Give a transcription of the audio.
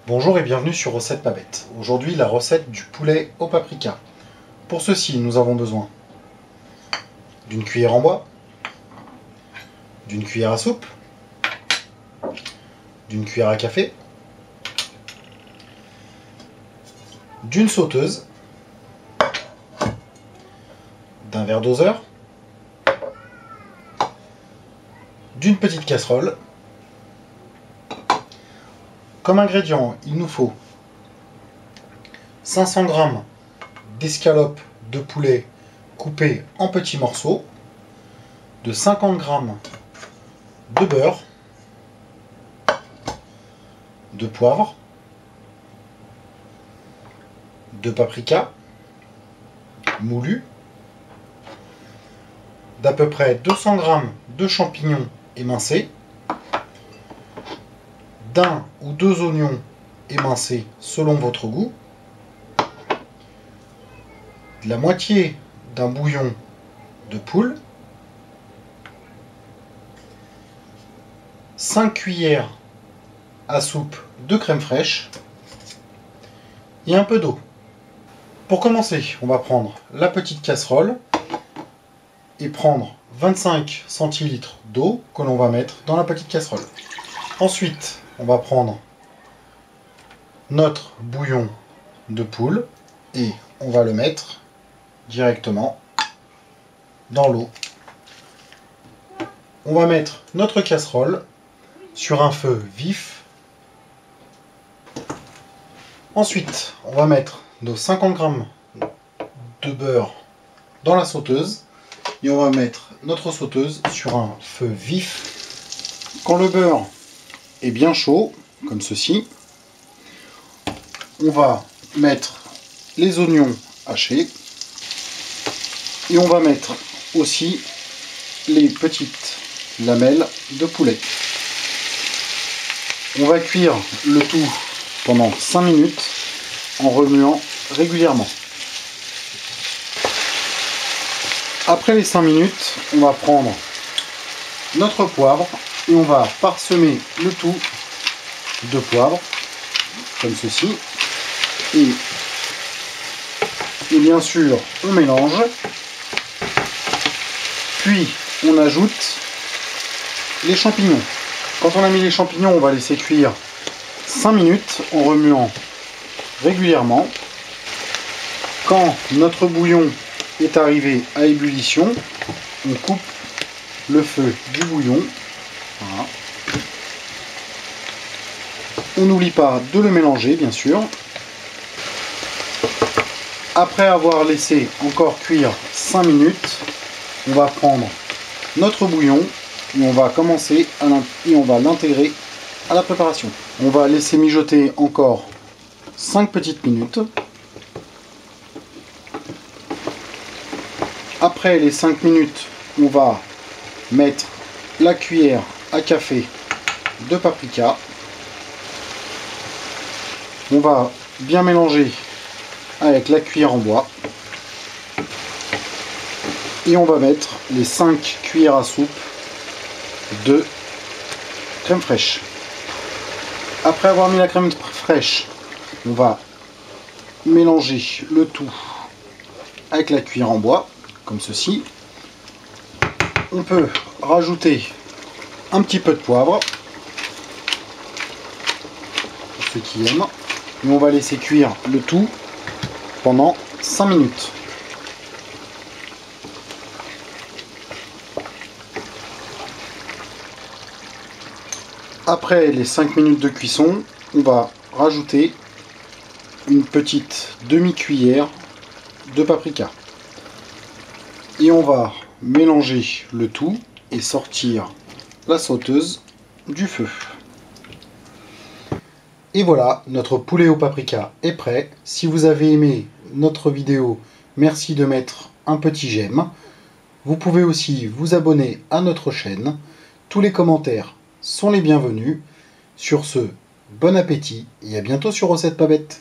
Bonjour et bienvenue sur Recette Pas Bête. Aujourd'hui, la recette du poulet au paprika. Pour ceci, nous avons besoin d'une cuillère en bois, d'une cuillère à soupe, d'une cuillère à café, d'une sauteuse, d'un verre doseur, d'une petite casserole. Comme ingrédient, il nous faut 500 g d'escalope de poulet coupées en petits morceaux, de 50 g de beurre, de poivre, de paprika moulu, d'à peu près 200 g de champignons émincés, d'un ou deux oignons émincés selon votre goût, la moitié d'un bouillon de poule, 5 cuillères à soupe de crème fraîche et un peu d'eau. Pour commencer, on va prendre la petite casserole et prendre 25 centilitres d'eau que l'on va mettre dans la petite casserole. Ensuite, on va prendre notre bouillon de poule et on va le mettre directement dans l'eau. On va mettre notre casserole sur un feu vif. Ensuite, on va mettre nos 50 g de beurre dans la sauteuse et on va mettre notre sauteuse sur un feu vif. Quand le beurre est bien chaud, comme ceci, on va mettre les oignons hachés et on va mettre aussi les petites lamelles de poulet. On va cuire le tout pendant 5 minutes en remuant régulièrement. Après les 5 minutes, on va prendre notre poivre et on va parsemer le tout de poivre, comme ceci. Et bien sûr, on mélange. Puis, on ajoute les champignons. Quand on a mis les champignons, on va laisser cuire 5 minutes en remuant régulièrement. Quand notre bouillon est arrivé à ébullition, on coupe le feu du bouillon. Voilà. On n'oublie pas de le mélanger, bien sûr. Après avoir laissé encore cuire 5 minutes, on va prendre notre bouillon et on va commencer et on va l'intégrer à la préparation. On va laisser mijoter encore 5 petites minutes. Après les 5 minutes, on va mettre la cuillère à café de paprika. On va bien mélanger avec la cuillère en bois. Et on va mettre les 5 cuillères à soupe de crème fraîche. Après avoir mis la crème fraîche, on va mélanger le tout avec la cuillère en bois, comme ceci. On peut rajouter un petit peu de poivre, pour ceux qui aiment. Et on va laisser cuire le tout pendant 5 minutes. Après les 5 minutes de cuisson, on va rajouter une petite demi-cuillère de paprika. Et on va mélanger le tout et sortir la sauteuse du feu. Et voilà, notre poulet au paprika est prêt. Si vous avez aimé notre vidéo, merci de mettre un petit j'aime. Vous pouvez aussi vous abonner à notre chaîne. Tous les commentaires sont les bienvenus. Sur ce, bon appétit et à bientôt sur Recette Pas Bête.